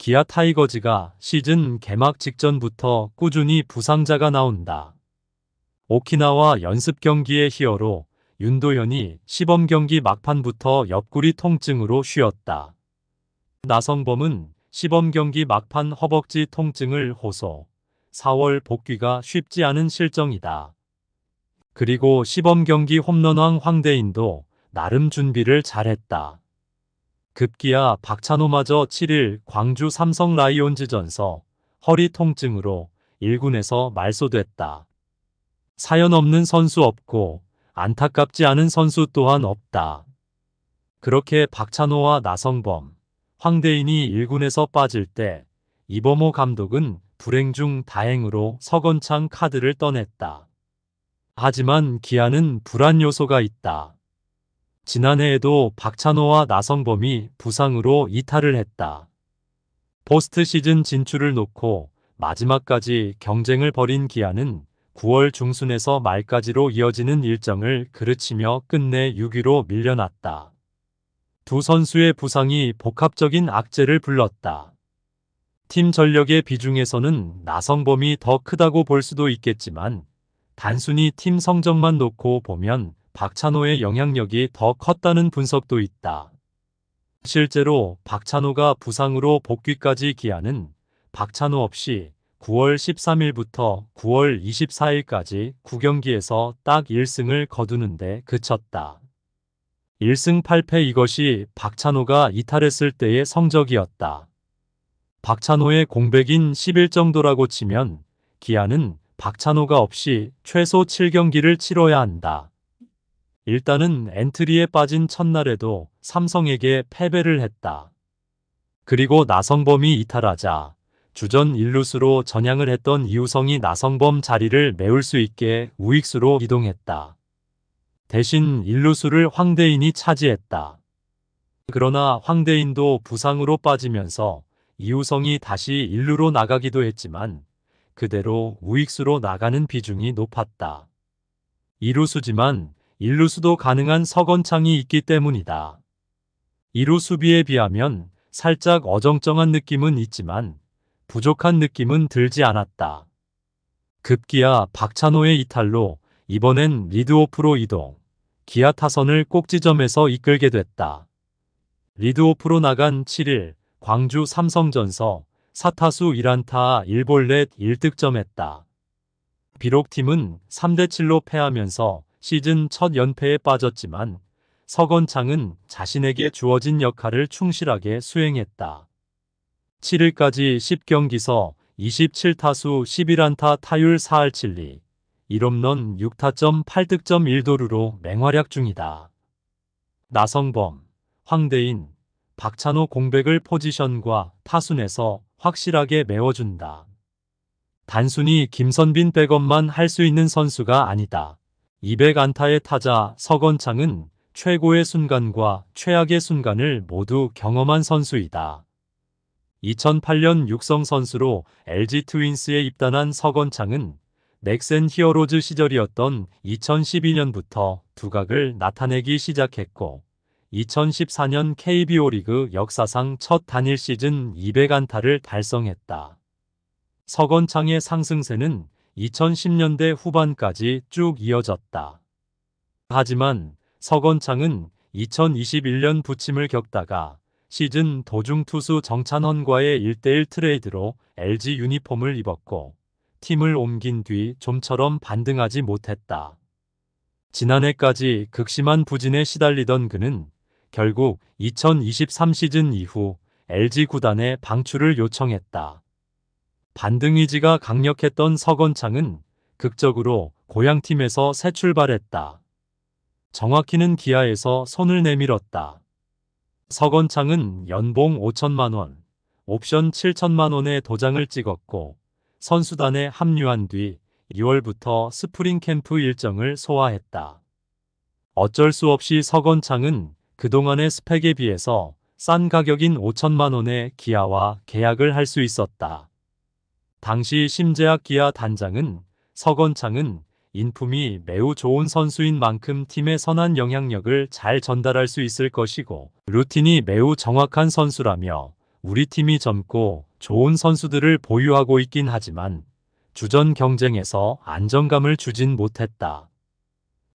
기아 타이거즈가 시즌 개막 직전부터 꾸준히 부상자가 나온다. 오키나와 연습 경기의 히어로 윤도현이 시범 경기 막판부터 옆구리 통증으로 쉬었다. 나성범은 시범 경기 막판 허벅지 통증을 호소. 4월 복귀가 쉽지 않은 실정이다. 그리고 시범 경기 홈런왕 황대인도 나름 준비를 잘했다. 급기야 박찬호마저 7일 광주 삼성 라이온즈전서 허리 통증으로 1군에서 말소됐다. 사연 없는 선수 없고 안타깝지 않은 선수 또한 없다. 그렇게 박찬호와 나성범, 황대인이 1군에서 빠질 때 이범호 감독은 불행 중 다행으로 서건창 카드를 떠냈다. 하지만 기아는 불안 요소가 있다. 지난해에도 박찬호와 나성범이 부상으로 이탈을 했다. 포스트 시즌 진출을 놓고 마지막까지 경쟁을 벌인 기아는 9월 중순에서 말까지로 이어지는 일정을 그르치며 끝내 6위로 밀려났다. 두 선수의 부상이 복합적인 악재를 불렀다. 팀 전력의 비중에서는 나성범이 더 크다고 볼 수도 있겠지만 단순히 팀 성적만 놓고 보면 박찬호의 영향력이 더 컸다는 분석도 있다. 실제로 박찬호가 부상으로 복귀까지 기아는 박찬호 없이 9월 13일부터 9월 24일까지 9경기에서 딱 1승을 거두는데 그쳤다. 1승 8패 이것이 박찬호가 이탈했을 때의 성적이었다. 박찬호의 공백인 10일 정도라고 치면 기아는 박찬호가 없이 최소 7경기를 치러야 한다. 일단은 엔트리에 빠진 첫날에도 삼성에게 패배를 했다. 그리고 나성범이 이탈하자 주전 1루수로 전향을 했던 이우성이 나성범 자리를 메울 수 있게 우익수로 이동했다. 대신 1루수를 황대인이 차지했다. 그러나 황대인도 부상으로 빠지면서 이우성이 다시 1루로 나가기도 했지만 그대로 우익수로 나가는 비중이 높았다. 2루수지만 1루수도 가능한 서건창이 있기 때문이다. 2루 수비에 비하면 살짝 어정쩡한 느낌은 있지만 부족한 느낌은 들지 않았다. 급기야 박찬호의 이탈로 이번엔 리드오프로 이동, 기아 타선을 꼭지점에서 이끌게 됐다. 리드오프로 나간 7일 광주 삼성전서 4타수 1안타 1볼넷 1득점했다. 비록 팀은 3대7로 패하면서 시즌 첫 연패에 빠졌지만 서건창은 자신에게 주어진 역할을 충실하게 수행했다. 7일까지 10경기서 27타수 11안타 타율 4할 7리, 1홈런 6타점 8득점 1도루로 맹활약 중이다. 나성범, 황대인, 박찬호 공백을 포지션과 타순에서 확실하게 메워준다. 단순히 김선빈 백업만 할 수 있는 선수가 아니다. 200안타의 타자 서건창은 최고의 순간과 최악의 순간을 모두 경험한 선수이다. 2008년 육성 선수로 LG 트윈스에 입단한 서건창은 넥센 히어로즈 시절이었던 2012년부터 두각을 나타내기 시작했고 2014년 KBO 리그 역사상 첫 단일 시즌 200안타를 달성했다. 서건창의 상승세는 2010년대 후반까지 쭉 이어졌다. 하지만 서건창은 2021년 부침을 겪다가 시즌 도중 투수 정찬헌과의 1대1 트레이드로 LG 유니폼을 입었고 팀을 옮긴 뒤 좀처럼 반등하지 못했다. 지난해까지 극심한 부진에 시달리던 그는 결국 2023 시즌 이후 LG 구단에 방출을 요청했다. 반등 의지가 강력했던 서건창은 극적으로 고향팀에서 새 출발했다. 정확히는 기아에서 손을 내밀었다. 서건창은 연봉 5천만 원, 옵션 7천만 원의 도장을 찍었고 선수단에 합류한 뒤 2월부터 스프링 캠프 일정을 소화했다. 어쩔 수 없이 서건창은 그동안의 스펙에 비해서 싼 가격인 5천만 원의 기아와 계약을 할 수 있었다. 당시 심재학 기아 단장은 서건창은 인품이 매우 좋은 선수인 만큼 팀의 선한 영향력을 잘 전달할 수 있을 것이고 루틴이 매우 정확한 선수라며 우리 팀이 젊고 좋은 선수들을 보유하고 있긴 하지만 주전 경쟁에서 안정감을 주진 못했다.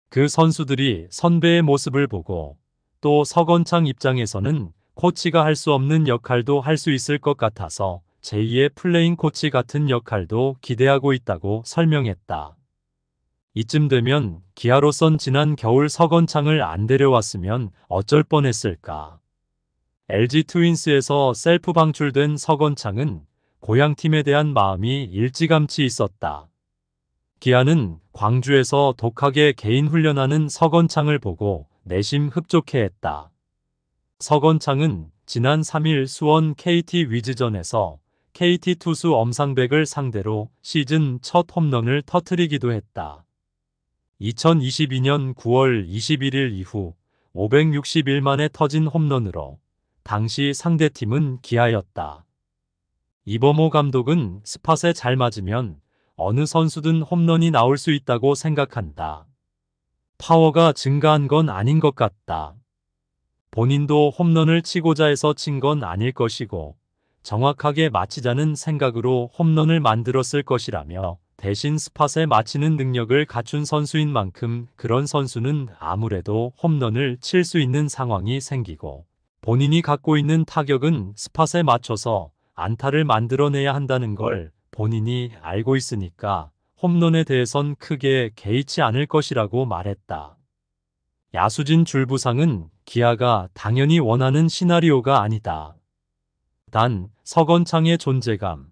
그 선수들이 선배의 모습을 보고 또 석원창 입장에서는 코치가 할 수 없는 역할도 할 수 있을 것 같아서 제2의 플레잉 코치 같은 역할도 기대하고 있다고 설명했다. 이쯤 되면 기아로선 지난 겨울 석원창을 안 데려왔으면 어쩔 뻔했을까. LG 트윈스에서 셀프 방출된 석원창은 고향팀에 대한 마음이 일찌감치 있었다. 기아는 광주에서 독하게 개인 훈련하는 석원창을 보고 내심 흡족해했다. 석원창은 지난 3일 수원 KT 위즈전에서 KT 투수 엄상백을 상대로 시즌 첫 홈런을 터뜨리기도 했다. 2022년 9월 21일 이후 561 만에 터진 홈런으로 당시 상대팀은 기아였다. 이범호 감독은 스팟에 잘 맞으면 어느 선수든 홈런이 나올 수 있다고 생각한다. 파워가 증가한 건 아닌 것 같다. 본인도 홈런을 치고자 해서 친 건 아닐 것이고 정확하게 맞히자는 생각으로 홈런을 만들었을 것이라며 대신 스팟에 맞히는 능력을 갖춘 선수인 만큼 그런 선수는 아무래도 홈런을 칠 수 있는 상황이 생기고 본인이 갖고 있는 타격은 스팟에 맞춰서 안타를 만들어내야 한다는 걸 본인이 알고 있으니까 홈런에 대해선 크게 개의치 않을 것이라고 말했다. 야수진 줄부상은 기아가 당연히 원하는 시나리오가 아니다. 단 석원창의 존재감,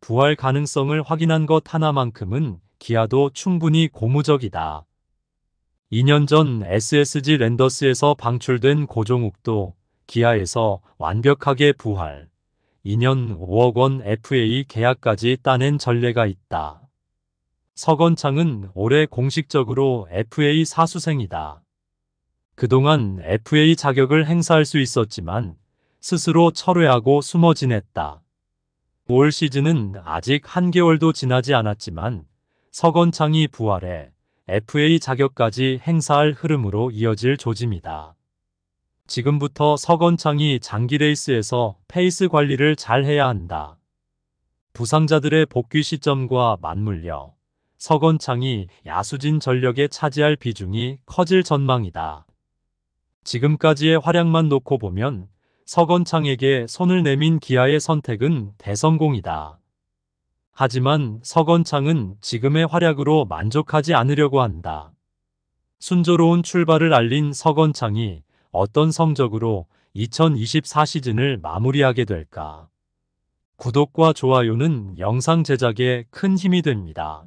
부활 가능성을 확인한 것 하나만큼은 기아도 충분히 고무적이다. 2년 전 SSG 랜더스에서 방출된 고종욱도 기아에서 완벽하게 부활, 2년 5억 원 FA 계약까지 따낸 전례가 있다. 석원창은 올해 공식적으로 FA 사수생이다. 그동안 FA 자격을 행사할 수 있었지만 스스로 철회하고 숨어 지냈다. 올 시즌은 아직 한개월도 지나지 않았지만 석원창이 부활해 FA 자격까지 행사할 흐름으로 이어질 조짐이다. 지금부터 석원창이 장기 레이스에서 페이스 관리를 잘 해야 한다. 부상자들의 복귀 시점과 맞물려 석원창이 야수진 전력에 차지할 비중이 커질 전망이다. 지금까지의 활약만 놓고 보면 석원창에게 손을 내민 기아의 선택은 대성공이다. 하지만 석원창은 지금의 활약으로 만족하지 않으려고 한다. 순조로운 출발을 알린 석원창이 어떤 성적으로 2024 시즌을 마무리하게 될까? 구독과 좋아요는 영상 제작에 큰 힘이 됩니다.